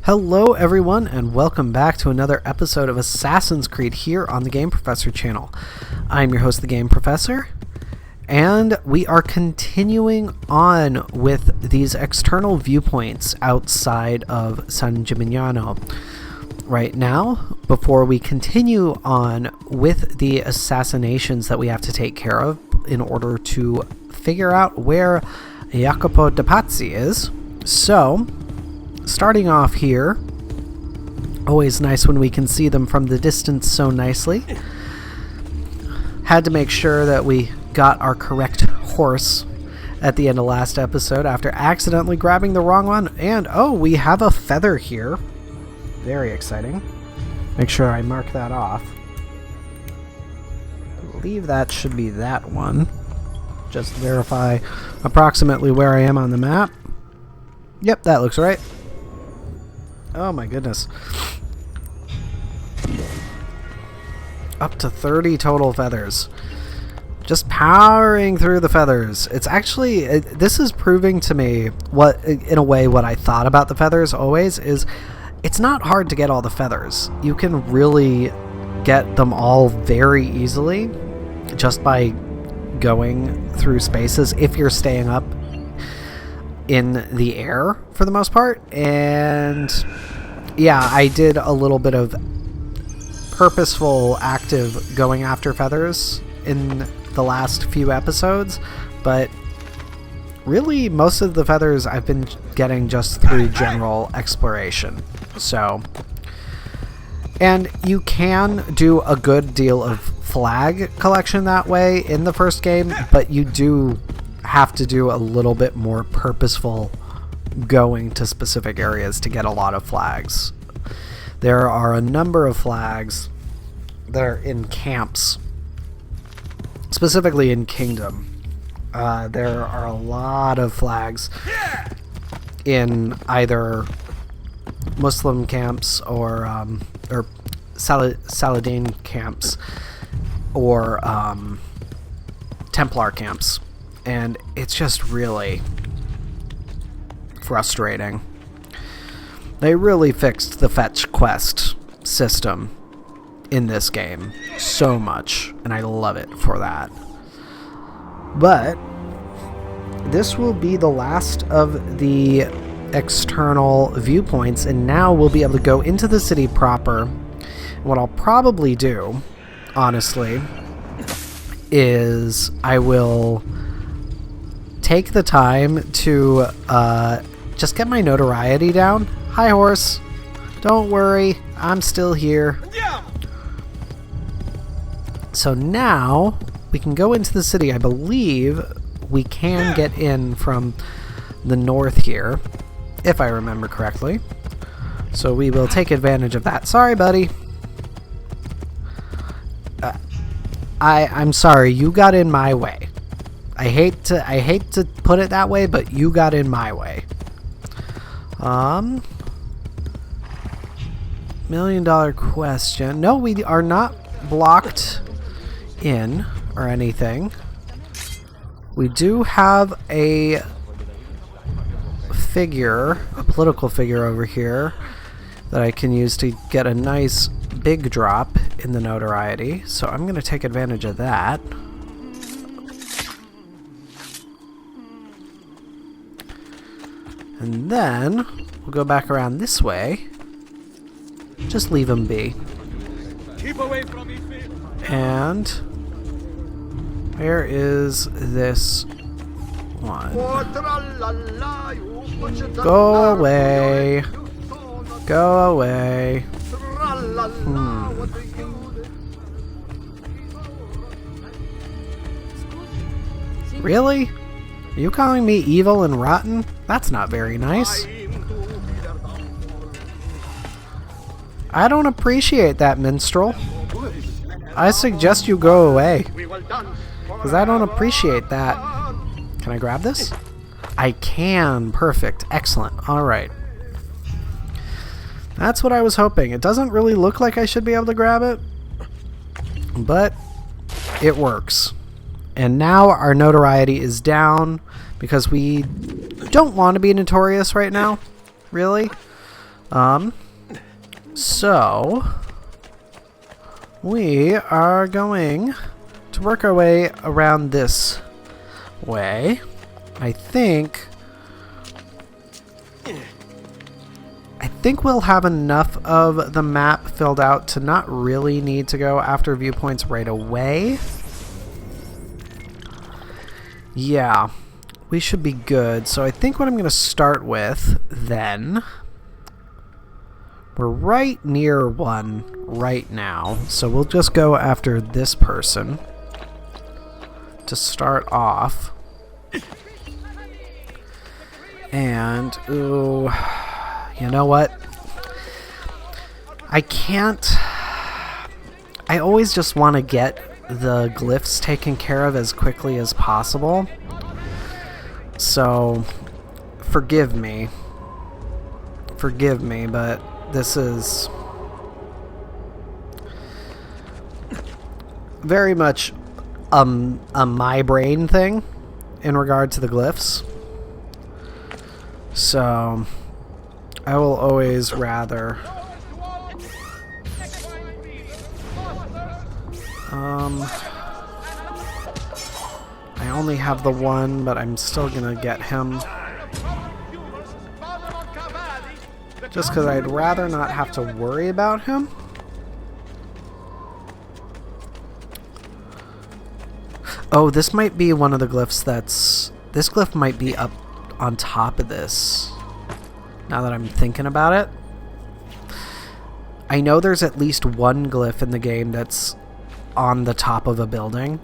Hello everyone and welcome back to another episode of Assassin's Creed here on the Game Professor channel. I'm your host, the Game Professor, and we are continuing on with these external viewpoints outside of San Gimignano. Right now, before we continue on with the assassinations that we have to take care of in order to figure out where Jacopo de Pazzi is, so starting off here, always nice when we can see them from the distance so nicely. Had to make sure that we got our correct horse at the end of last episode after accidentally grabbing the wrong one. And oh, we have a feather here. Very exciting. Make sure I mark that off. I believe that should be that one. Just verify approximately where I am on the map. Yep, that looks right. Oh my goodness. Up to 30 total feathers. Just powering through the feathers. It's actually, this is proving to me what, in a way, what I thought about the feathers always is it's not hard to get all the feathers. You can really get them all very easily just by going through spaces if you're staying up in the air for the most part. And yeah, I did a little bit of purposeful active going after feathers in the last few episodes, but really most of the feathers I've been getting just through general exploration. So, and you can do a good deal of flag collection that way in the first game, but you do have to do a little bit more purposeful going to specific areas to get a lot of flags. There are a number of flags that are in camps, specifically in Kingdom. There are a lot of flags in either Muslim camps or Saladin camps or Templar camps. And it's just really frustrating. They really fixed the fetch quest system in this game so much, and I love it for that. But this will be the last of the external viewpoints, and now we'll be able to go into the city proper. What I'll probably do, honestly, is I will take the time to just get my notoriety down. Hi, horse. Don't worry, I'm still here. So now we can go into the city. I believe we can get in from the north here, if I remember correctly. So we will take advantage of that. Sorry, buddy. I'm sorry, you got in my way. I hate to put it that way, but you got in my way. $1 million question. No, we are not blocked in or anything. We do have a figure, a political figure over here that I can use to get a nice big drop in the notoriety. So I'm going to take advantage of that. And then we'll go back around this way. Just leave him be. Keep away from me, and where is this one? Go away. Go away. Really? Are you calling me evil and rotten? That's not very nice. I don't appreciate that, minstrel. I suggest you go away, because I don't appreciate that. Can I grab this? I can. Perfect. Excellent. Alright. That's what I was hoping. It doesn't really look like I should be able to grab it, but it works. And now our notoriety is down because we don't want to be notorious right now, really. So we are going to work our way around this way. I think we'll have enough of the map filled out to not really need to go after viewpoints right away. Yeah, we should be good. So I think what I'm going to start with then, we're right near one right now, so we'll just go after this person to start off. And, ooh, you know what? I always just want to get the glyphs taken care of as quickly as possible. So, forgive me, but this is very much a my brain thing in regard to the glyphs. So I will always rather I only have the one, but I'm still gonna get him just because I'd rather not have to worry about him. Oh, this might be one of the glyphs this glyph might be up on top of this, now that I'm thinking about it. I know there's at least one glyph in the game that's on the top of a building,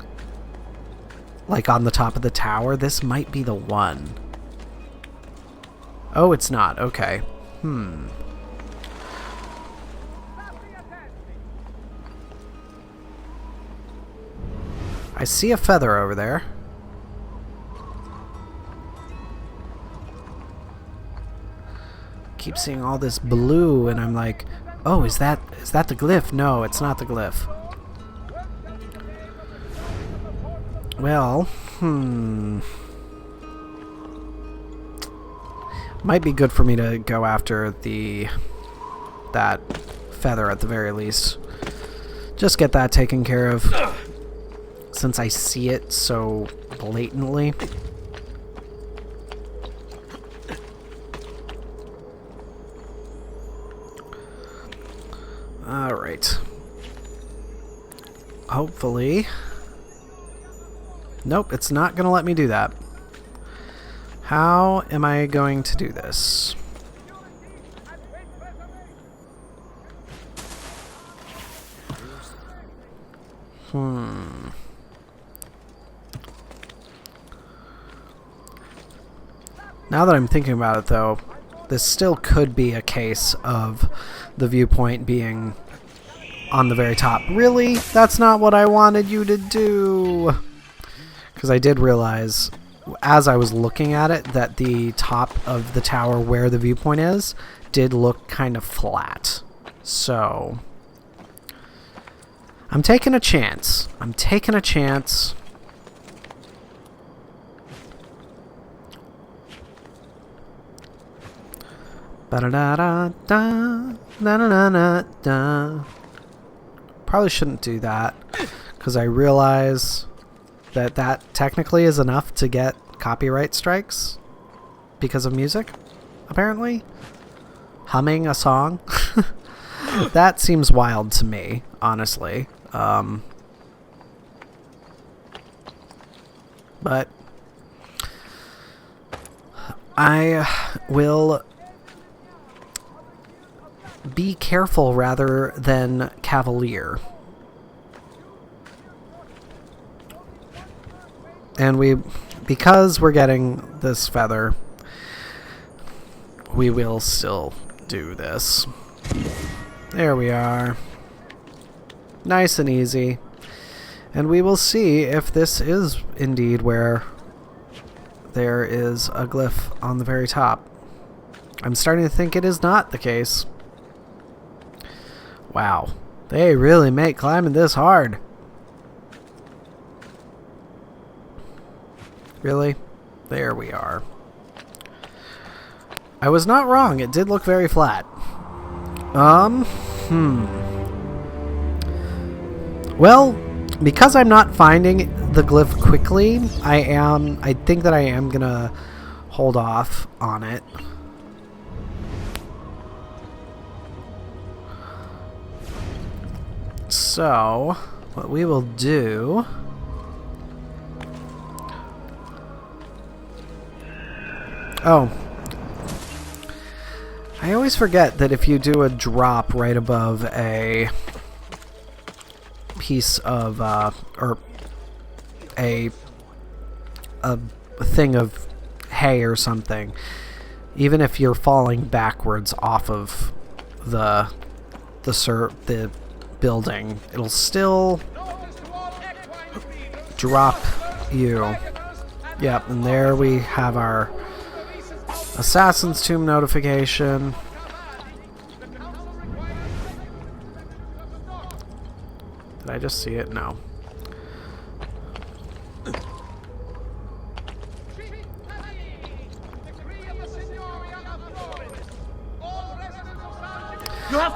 like on the top of the tower. This might be the one. Oh, it's not. Okay. I see a feather over there. Keep seeing all this blue, and I'm like, oh, is that the glyph? No, it's not the glyph. Well, might be good for me to go after that feather at the very least. Just get that taken care of, since I see it so blatantly. Alright. Hopefully. Nope, it's not going to let me do that. How am I going to do this? Now that I'm thinking about it, though, this still could be a case of the viewpoint being on the very top. Really? That's not what I wanted you to do! Because I did realize, as I was looking at it, that the top of the tower where the viewpoint is did look kind of flat. So I'm taking a chance. I'm taking a chance. Ba-da-da-da-da, probably shouldn't do that, because I realize that technically is enough to get copyright strikes because of music, apparently. Humming a song. That seems wild to me, honestly. But I will be careful rather than cavalier. And because we're getting this feather, we will still do this. There we are. Nice and easy. And we will see if this is indeed where there is a glyph on the very top. I'm starting to think it is not the case. Wow. They really make climbing this hard. Really? There we are. I was not wrong. It did look very flat. Well, because I'm not finding the glyph quickly, I think that I am gonna hold off on it. So, what we will do... Oh. I always forget that if you do a drop right above a piece of, or a thing of hay or something, even if you're falling backwards off of the building, it'll still drop you. Yep, and there we have our Assassin's Tomb notification. Did I just see it? No.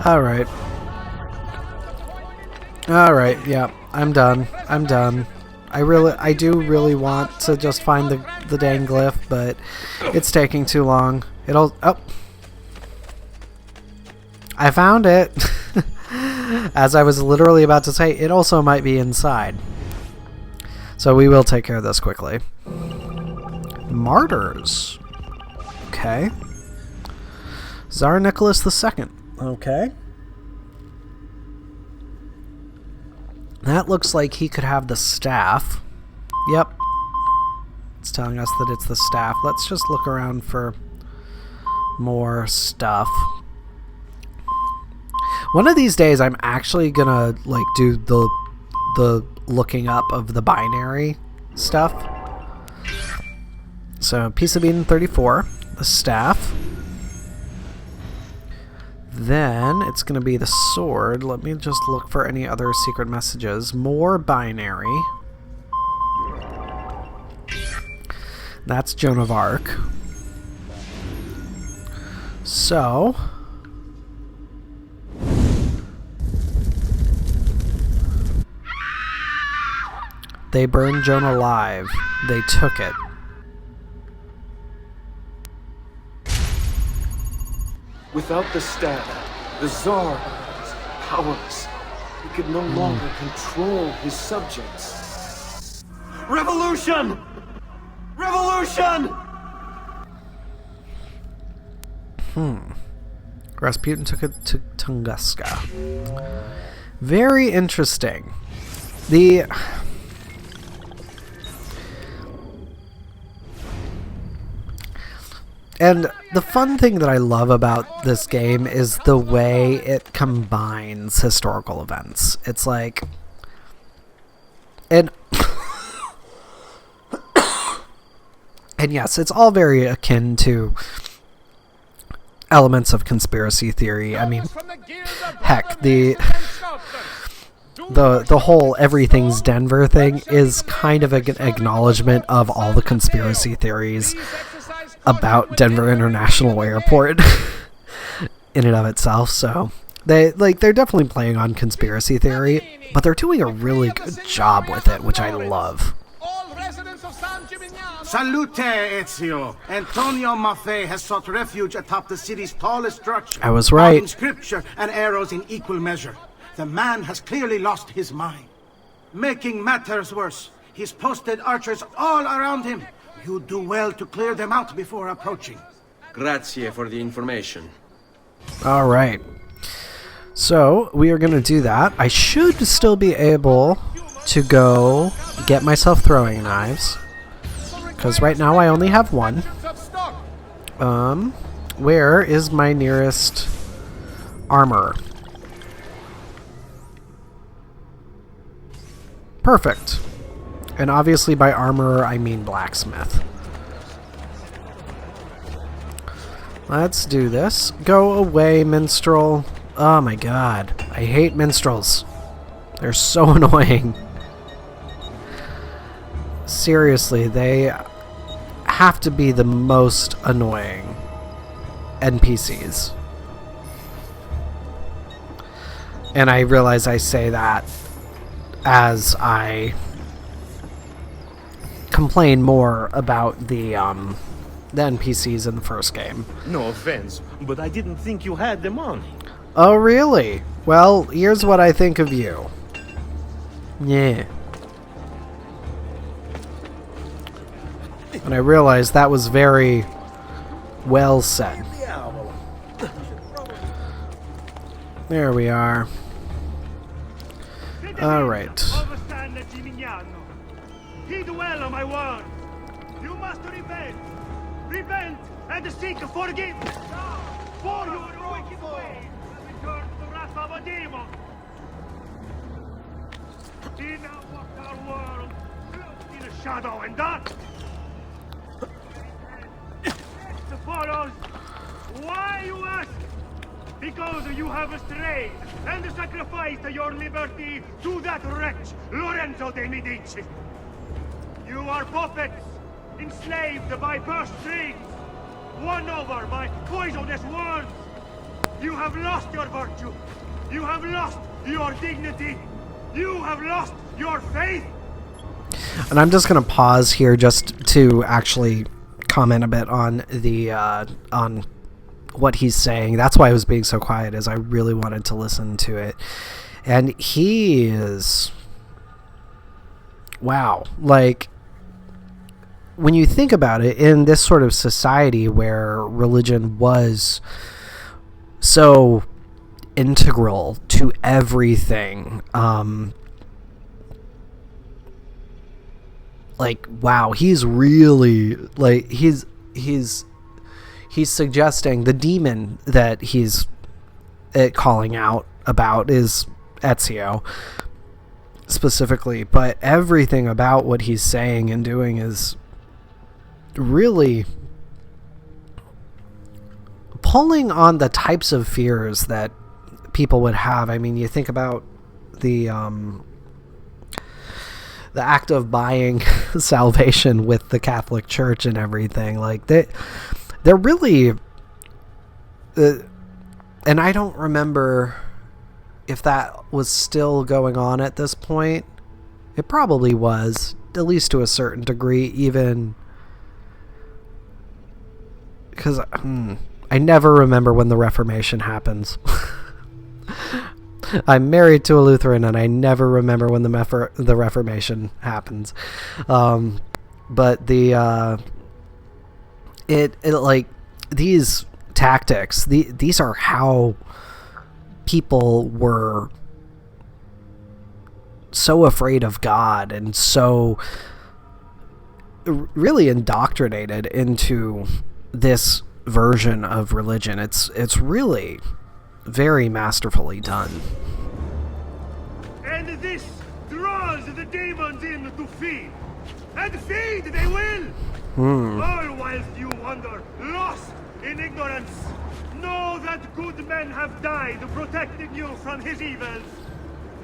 Alright. Alright, yeah, I'm done. I'm done. I do really want to just find the dang glyph, but it's taking too long. Oh. I found it! As I was literally about to say, it also might be inside. So we will take care of this quickly. Martyrs. Okay. Tsar Nicholas II. Okay. That looks like he could have the staff. Yep. It's telling us that it's the staff. Let's just look around for more stuff. One of these days I'm actually gonna like do the looking up of the binary stuff. So piece of Eden 34, the staff. Then it's going to be the sword. Let me just look for any other secret messages. More binary. That's Joan of Arc. So... they burned Joan alive. They took it. Without the staff, the Tsar was powerless. He could no longer control his subjects. Revolution! Revolution! Rasputin took it to Tunguska. Very interesting. And the fun thing that I love about this game is the way it combines historical events. It's like... And yes, it's all very akin to elements of conspiracy theory. I mean, heck, the whole everything's Denver thing is kind of an acknowledgement of all the conspiracy theories about Denver International Airport in and of itself. So they're definitely playing on conspiracy theory, but they're doing a really good job with it, which I love. Salute, Ezio! Antonio Maffei has sought refuge atop the city's tallest structure. I was right. In scripture and arrows in equal measure. The man has clearly lost his mind. Making matters worse, he's posted archers all around him. You do well to clear them out before approaching. Grazie for the information. Alright. So, we are going to do that. I should still be able to go get myself throwing knives. Because right now I only have one. Where is my nearest armor? Perfect. And obviously by armor I mean blacksmith. Let's do this. Go away, minstrel. Oh my god. I hate minstrels. They're so annoying. Seriously, they have to be the most annoying NPCs. And I realize I say that as I complain more about the NPCs in the first game. No offense, but I didn't think you had the money. Oh, really? Well, here's what I think of you. Yeah. And I realized that was very well said. There we are. Alright. Heed well of my word. You must repent. Repent and seek forgiveness for your wicked ways and return to the wrath of a demon. See now what our world cloaked in shadow and dark. Next follows. Why, you ask? Because you have strayed and sacrificed your liberty to that wretch, Lorenzo de Medici. You are puppets, enslaved by purse strings, won over by poisonous words. You have lost your virtue. You have lost your dignity. You have lost your faith. And I'm just going to pause here just to actually comment a bit on the on what he's saying. That's why I was being so quiet, is I really wanted to listen to it. And he is, wow, like, when you think about it, in this sort of society where religion was so integral to everything, like, wow, he's really, like, he's suggesting the demon that he's calling out about is Ezio specifically, but everything about what he's saying and doing is really pulling on the types of fears that people would have. I mean, you think about the act of buying salvation with the Catholic Church and everything. Like, they're really, and I don't remember if that was still going on at this point. It probably was, at least to a certain degree, even because I never remember when the Reformation happens. I'm married to a Lutheran, and I never remember when the Reformation happens. But it like, these tactics, these are how people were so afraid of God and so really indoctrinated into this version of religion. It's really very masterfully done. And this draws the demons in to feed. And feed they will! All whilst you wander, lost in ignorance. Know that good men have died protecting you from his evils.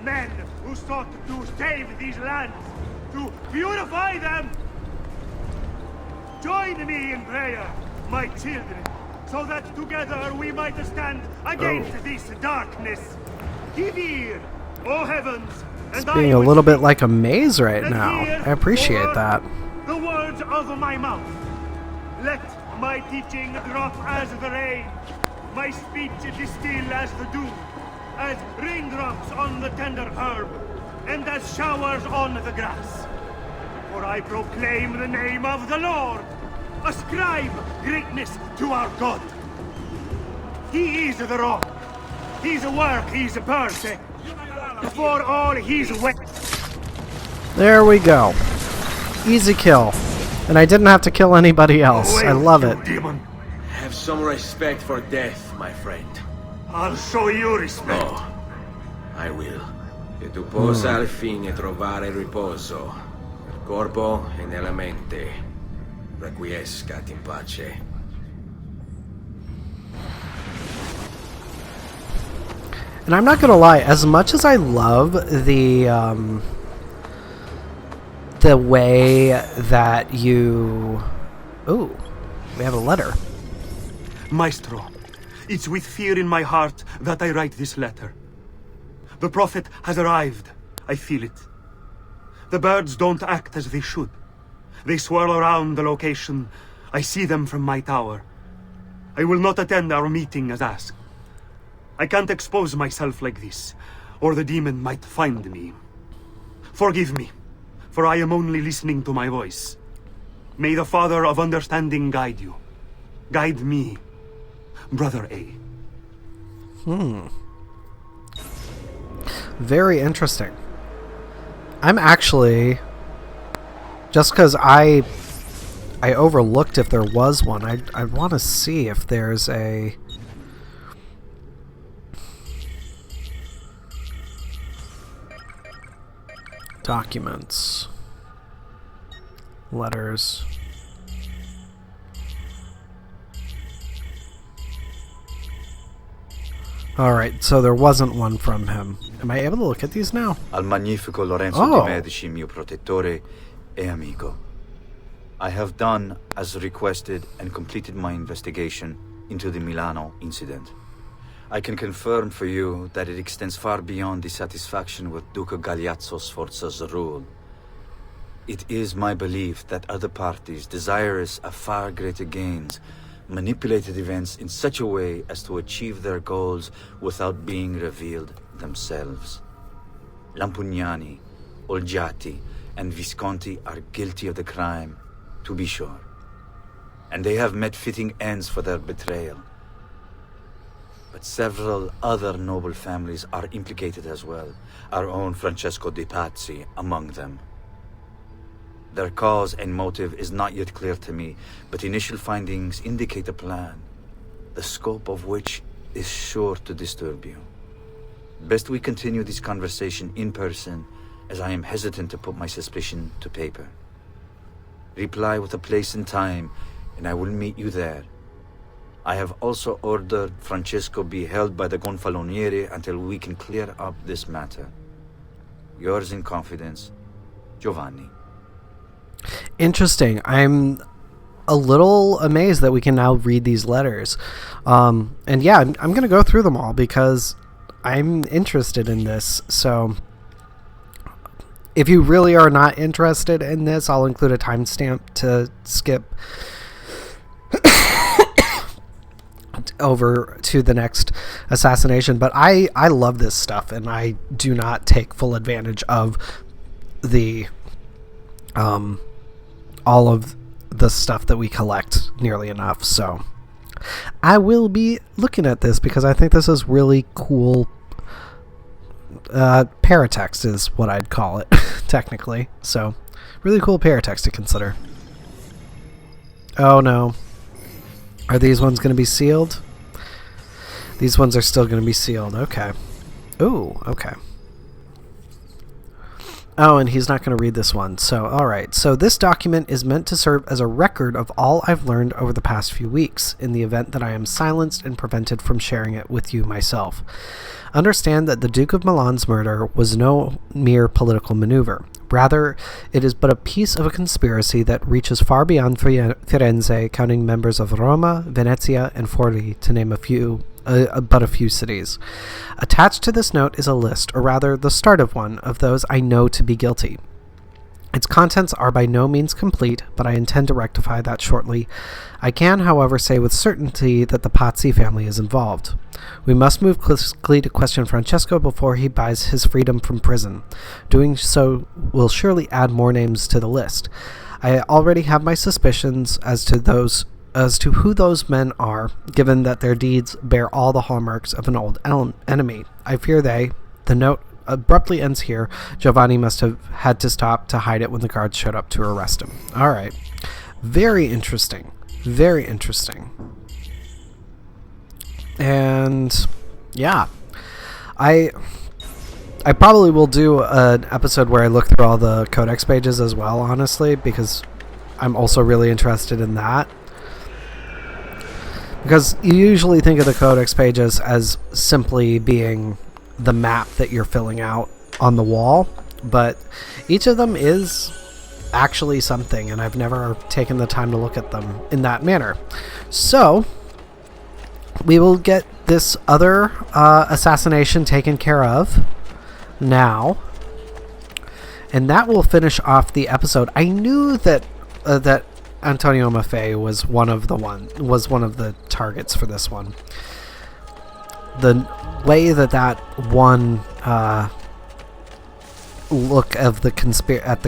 Men who sought to save these lands, to purify them. Join me in prayer, my children, so that together we might stand against this darkness. Give ear, O heavens, and It's being a little bit like a maze right now. I appreciate that. The words of my mouth. Let my teaching drop as the rain, my speech distill as the dew, as raindrops on the tender herb, and as showers on the grass. For I proclaim the name of the Lord. Ascribe greatness to our God. He is the rock. His work is perfect. For all his way. There we go. Easy kill. And I didn't have to kill anybody else. I love it. Demon. Have some respect for death, my friend. I'll show you respect. Oh, I will. Che tu possa al fine trovare riposo nel corpo e nella mente. Requiescat in pace. And I'm not gonna lie, as much as I love the way that you... Ooh, we have a letter. Maestro, it's with fear in my heart that I write this letter. The Prophet has arrived. I feel it. The birds don't act as they should. They swirl around the location. I see them from my tower. I will not attend our meeting as asked. I can't expose myself like this, or the demon might find me. Forgive me, for I am only listening to my voice. May the Father of Understanding guide you. Guide me, Brother A. Very interesting. I'm actually, just because I overlooked if there was one, I want to see if there's a... Documents. Letters. Alright, so there wasn't one from him. Am I able to look at these now? Al magnifico Lorenzo Oh. de' Medici, mio protettore e amico. I have done as requested and completed my investigation into the Milano incident. I can confirm for you that it extends far beyond dissatisfaction with Duca Galeazzo Sforza's rule. It is my belief that other parties, desirous of far greater gains, manipulated events in such a way as to achieve their goals without being revealed themselves. Lampugnani, Olgiati, and Visconti are guilty of the crime, to be sure. And they have met fitting ends for their betrayal. But several other noble families are implicated as well, our own Francesco de Pazzi among them. Their cause and motive is not yet clear to me, but initial findings indicate a plan, the scope of which is sure to disturb you. Best we continue this conversation in person, as I am hesitant to put my suspicion to paper. Reply with a place and time, and I will meet you there. I have also ordered Francesco be held by the Gonfaloniere until we can clear up this matter. Yours in confidence, Giovanni. Interesting. I'm a little amazed that we can now read these letters. And yeah, I'm going to go through them all because I'm interested in this. So if you really are not interested in this, I'll include a timestamp to skip over to the next assassination. But I love this stuff, and I do not take full advantage of the all of the stuff that we collect nearly enough. So I will be looking at this because I think this is really cool. Paratext is what I'd call it technically. So really cool paratext to consider. Oh no. Are these ones going to be sealed? These ones are still going to be sealed. Okay. Ooh, okay. Oh, and he's not going to read this one. So, alright. So this document is meant to serve as a record of all I've learned over the past few weeks, in the event that I am silenced and prevented from sharing it with you myself. Understand that the Duke of Milan's murder was no mere political maneuver. Rather, it is but a piece of a conspiracy that reaches far beyond Firenze, counting members of Roma, Venezia, and Forli, to name but a few cities. Attached to this note is a list, or rather the start of one, of those I know to be guilty. Its contents are by no means complete, but I intend to rectify that shortly. I can, however, say with certainty that the Pazzi family is involved. We must move quickly to question Francesco before he buys his freedom from prison. Doing so will surely add more names to the list. I already have my suspicions as to who those men are, given that their deeds bear all the hallmarks of an old enemy. I fear the note abruptly ends here. Giovanni must have had to stop to hide it when the guards showed up to arrest him. Alright. Very interesting. Very interesting. And yeah. I probably will do an episode where I look through all the codex pages as well, honestly, because I'm also really interested in that. Because you usually think of the codex pages as simply being the map that you're filling out on the wall, but each of them is actually something, and I've never taken the time to look at them in that manner. So we will get this other assassination taken care of now. And that will finish off the episode. I knew that that Antonio Maffei was one of the targets for this one. The way that one look of the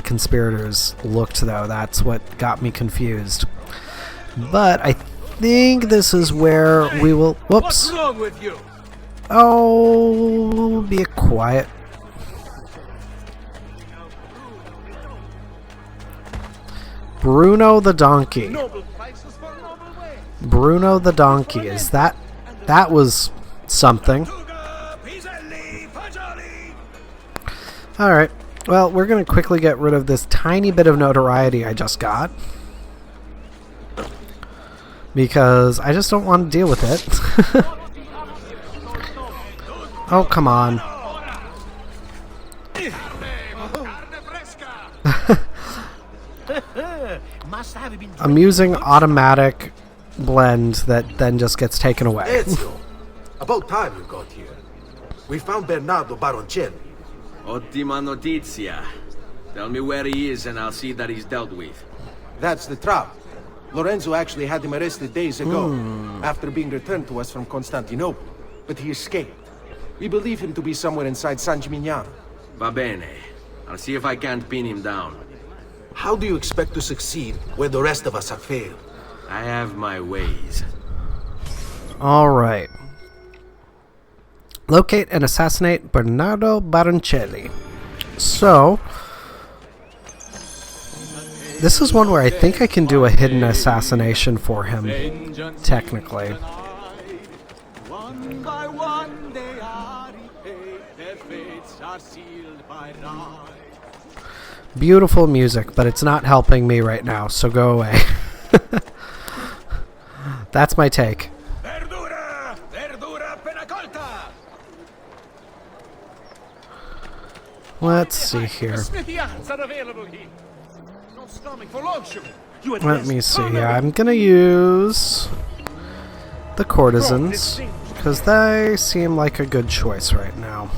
conspirators looked, though, that's what got me confused. But I think this is where we will. Whoops! What's wrong with you? Oh, be quiet. Bruno the donkey. Bruno the donkey. Is that was something. Alright, well, we're going to quickly get rid of this tiny bit of notoriety I just got. Because I just don't want to deal with it. Oh, come on. Amusing automatic blend that then just gets taken away. Ezio, about time you got here. We found Bernardo Baroncelli. Ottima notizia. Tell me where he is and I'll see that he's dealt with. That's the trap. Lorenzo actually had him arrested days ago, after being returned to us from Constantinople. But he escaped. We believe him to be somewhere inside San Gimignano. Va bene. I'll see if I can't pin him down. How do you expect to succeed where the rest of us have failed? I have my ways. Alright. Locate and assassinate Bernardo Baroncelli. So, this is one where I think I can do a hidden assassination for him, technically. One by one they are repaid, their fates are sealed by right. Beautiful music, but it's not helping me right now, so go away. That's my take. Verdura! Verdura appena colta! Let's see here. Let me see here. I'm gonna use the courtesans, because they seem like a good choice right now.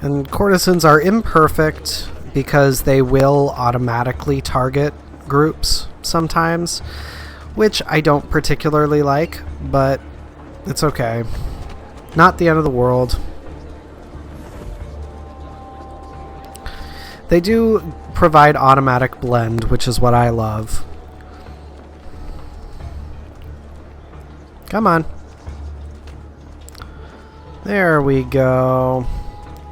And courtesans are imperfect because they will automatically target groups sometimes, which I don't particularly like, but it's okay. Not the end of the world. They do provide automatic blend, which is what I love. Come on. There we go.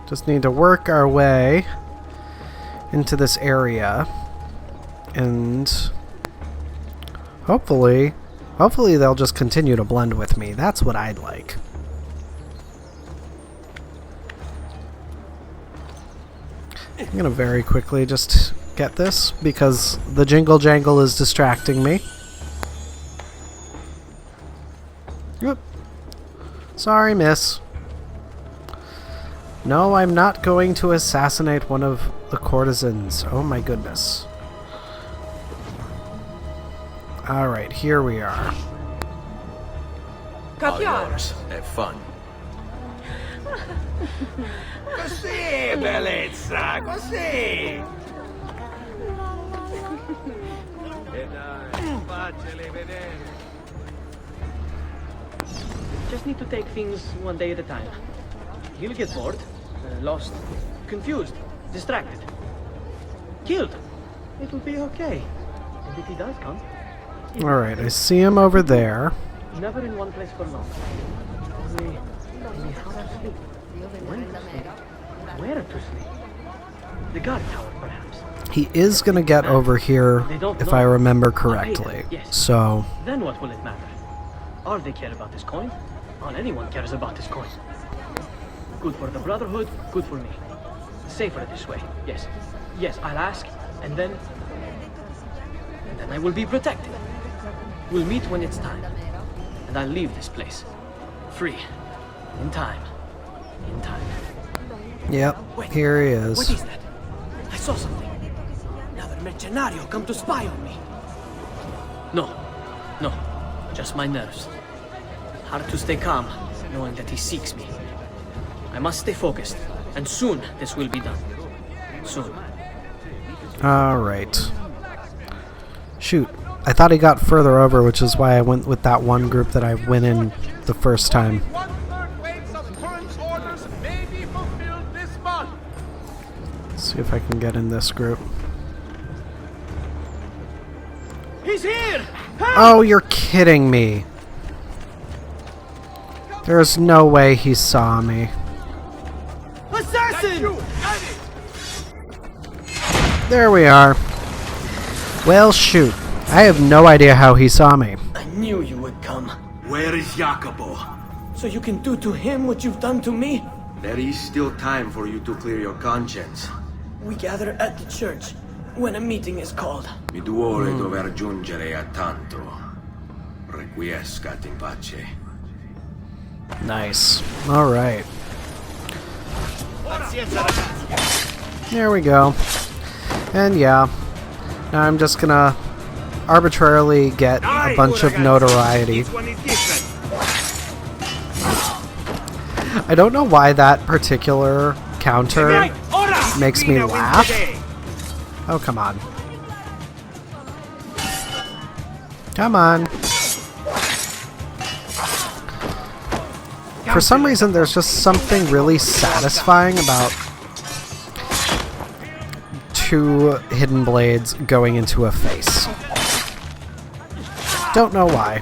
Just need to work our way into this area. And hopefully they'll just continue to blend with me. That's what I'd like. I'm going to very quickly just get this because the jingle jangle is distracting me. Oop. Sorry, miss. No, I'm not going to assassinate one of the courtesans. Oh my goodness. Alright, here we are. All yours. Have fun. Così, bellezza, così! Just need to take things one day at a time. He'll get bored, lost, confused, distracted, killed. It'll be okay. And if he does come... Alright, I see him over there. Never in one place for long. Only how to sleep. When to sleep. Where to sleep. The guard tower, perhaps. He is going to get over here, if I remember correctly. Yes. So... Then what will it matter? All they care about is coin. All anyone cares about is coin. Good for the Brotherhood, good for me. Safer this way, yes. Yes, I'll ask, and then I will be protected. We'll meet when it's time. And I'll leave this place. Free. In time. In time. Yep, here he is. What is that? I saw something. Another mercenario come to spy on me. No. No. Just my nerves. Hard to stay calm, knowing that he seeks me. I must stay focused, and soon this will be done. Soon. Alright. Shoot. I thought he got further over, which is why I went with that one group that I went in the first time. Let's see if I can get in this group. He's here! Oh, you're kidding me. There's no way he saw me. Assassin! There we are. Well, shoot. I have no idea how he saw me. I knew you would come. Where is Jacopo? So you can do to him what you've done to me? There is still time for you to clear your conscience. We gather at the church when a meeting is called. Mi duole dover giungere a tanto. Requiescat in pace. Nice. Alright. There we go. And yeah. Now I'm just gonna arbitrarily get a bunch of notoriety. I don't know why that particular counter makes me laugh. Oh, come on. Come on. For some reason, there's just something really satisfying about two hidden blades going into a face. Don't know why.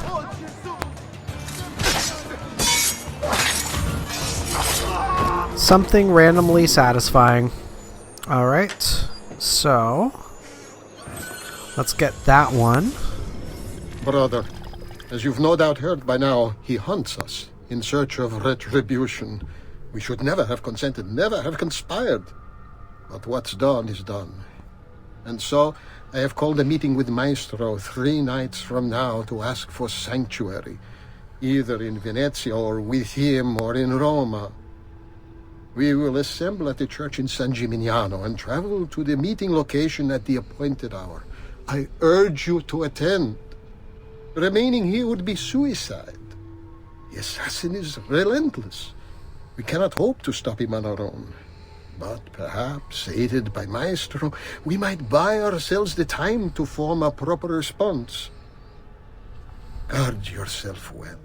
Something randomly satisfying. Alright, so let's get that one. Brother, as you've no doubt heard by now, he hunts us in search of retribution. We should never have consented, never have conspired. But what's done is done. And so, I have called a meeting with Maestro 3 nights from now to ask for sanctuary, either in Venezia or with him or in Roma. We will assemble at the church in San Gimignano and travel to the meeting location at the appointed hour. I urge you to attend. Remaining here would be suicide. The assassin is relentless. We cannot hope to stop him on our own. But perhaps, aided by Maestro, we might buy ourselves the time to form a proper response. Guard yourself well.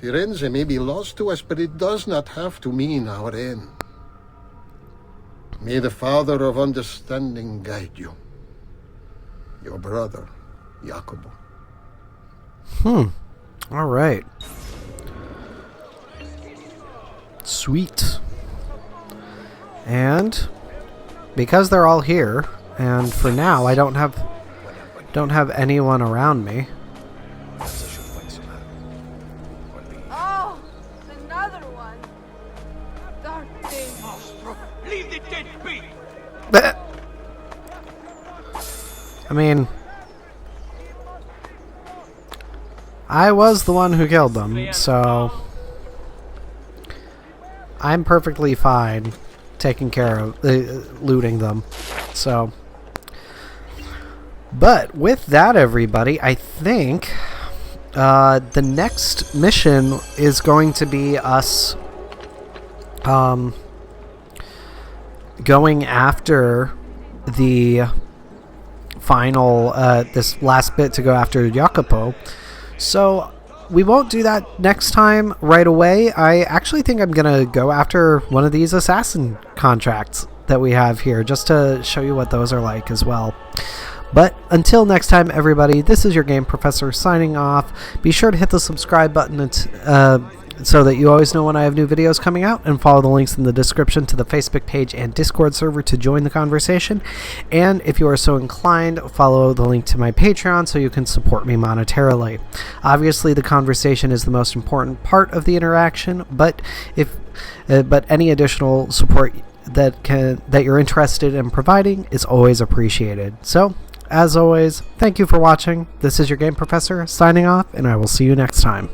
Firenze may be lost to us, but it does not have to mean our end. May the Father of Understanding guide you. Your brother, Jacopo. Alright. Sweet. And because they're all here, and for now I don't have anyone around me. Oh, another one. Dark thing. Leave the dead be! I mean, I was the one who killed them, so I'm perfectly fine taking care of looting them. So, but with that, everybody, I think the next mission is going to be us going after the final this last bit to go after Jacopo. So we won't do that next time right away. I actually think I'm gonna go after one of these assassin contracts that we have here, just to show you what those are like as well. But until next time, everybody, this is your Game Professor signing off. Be sure to hit the subscribe button so that you always know when I have new videos coming out, and follow the links in the description to the Facebook page and Discord server to join the conversation. And if you are so inclined, follow the link to my Patreon so you can support me monetarily. Obviously, the conversation is the most important part of the interaction, but any additional support that you're interested in providing is always appreciated. So, as always, thank you for watching. This is your Game Professor signing off, and I will see you next time.